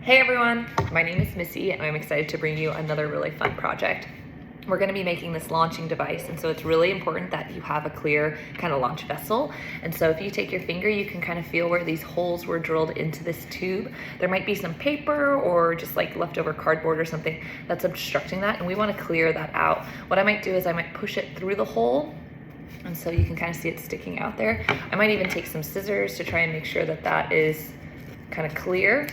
Hey everyone, my name is Missy and I'm excited to bring you another really fun project. We're going to be making this launching device, and so it's really important that you have a clear kind of launch vessel. And so if you take your finger, you can kind of feel where these holes were drilled into this tube. There might be some paper or just like leftover cardboard or something that's obstructing that, and we want to clear that out. What I might do is I might push it through the hole, and so you can kind of see it sticking out there. I might even take some scissors to try and make sure that that is kind of clear,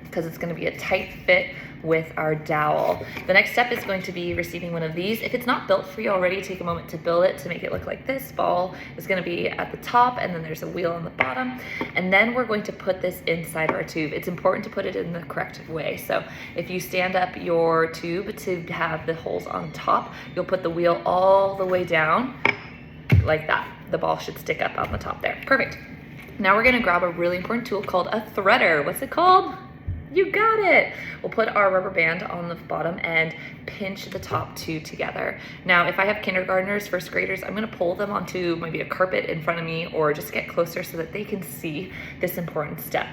because it's going to be a tight fit with our dowel. The next step is going to be receiving one of these. If it's not built for you already, take a moment to build it to make it look like this. Ball is going to be at the top, and then there's a wheel on the bottom, and then we're going to put this inside our tube. It's important to put it in the correct way. So if you stand up your tube to have the holes on top, you'll put the wheel all the way down like that. The ball should stick up on the top there. Perfect. Now we're going to grab a really important tool called a threader. What's it called? You got it. We'll put our rubber band on the bottom and pinch the top two together. Now, if I have kindergartners, first graders, I'm gonna pull them onto maybe a carpet in front of me or just get closer so that they can see this important step.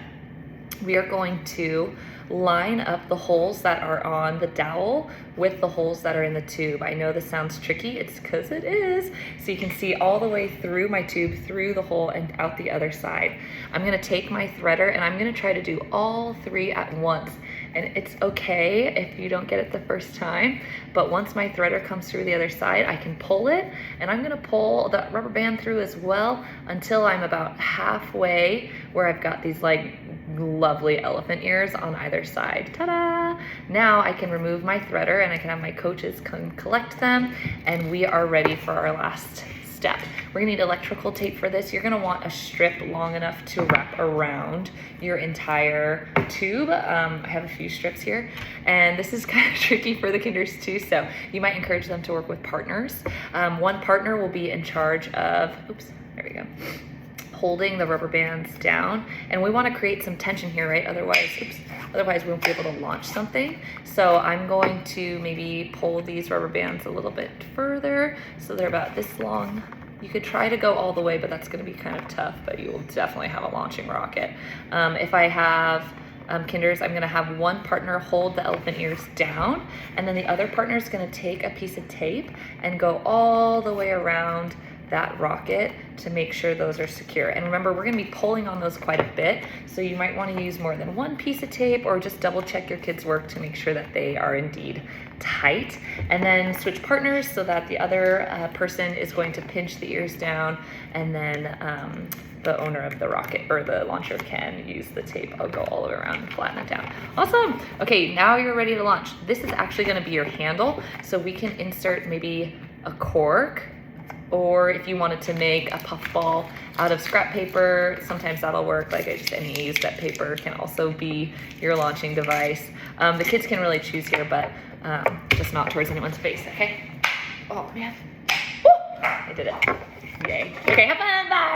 We are going to line up the holes that are on the dowel with the holes that are in the tube. I know this sounds tricky, it's because it is. So you can see all the way through my tube, through the hole and out the other side. I'm gonna take my threader and I'm gonna try to do all three at once. And it's okay if you don't get it the first time, but once my threader comes through the other side, I can pull it, and I'm gonna pull the rubber band through as well until I'm about halfway where I've got these like lovely elephant ears on either side. Ta-da! Now I can remove my threader and I can have my coaches come collect them, and we are ready for our last step. We're gonna need electrical tape for this. You're gonna want a strip long enough to wrap around your entire tube. I have a few strips here, and this is kind of tricky for the kinders too, so you might encourage them to work with partners. One partner will be in charge of, oops, there we go, holding the rubber bands down, and we want to create some tension here, right? Otherwise we won't be able to launch something. So I'm going to maybe pull these rubber bands a little bit further so they're about this long. You could try to go all the way, but that's going to be kind of tough, but you will definitely have a launching rocket. If I have kinders, I'm going to have one partner hold the elephant ears down, and then the other partner is going to take a piece of tape and go all the way around that rocket to make sure those are secure. And remember, we're gonna be pulling on those quite a bit, so you might wanna use more than one piece of tape, or just double check your kids' work to make sure that they are indeed tight. And then switch partners so that the other person is going to pinch the ears down, and then the owner of the rocket or the launcher can use the tape. I'll go all the way around and flatten it down. Awesome. Okay, now you're ready to launch. This is actually gonna be your handle, so we can insert maybe a cork, or if you wanted to make a puffball out of scrap paper, sometimes that'll work. Like just any used up paper can also be your launching device. The kids can really choose here, but just not towards anyone's face, okay? Oh man, woo! I did it, yay. Okay, have fun, bye.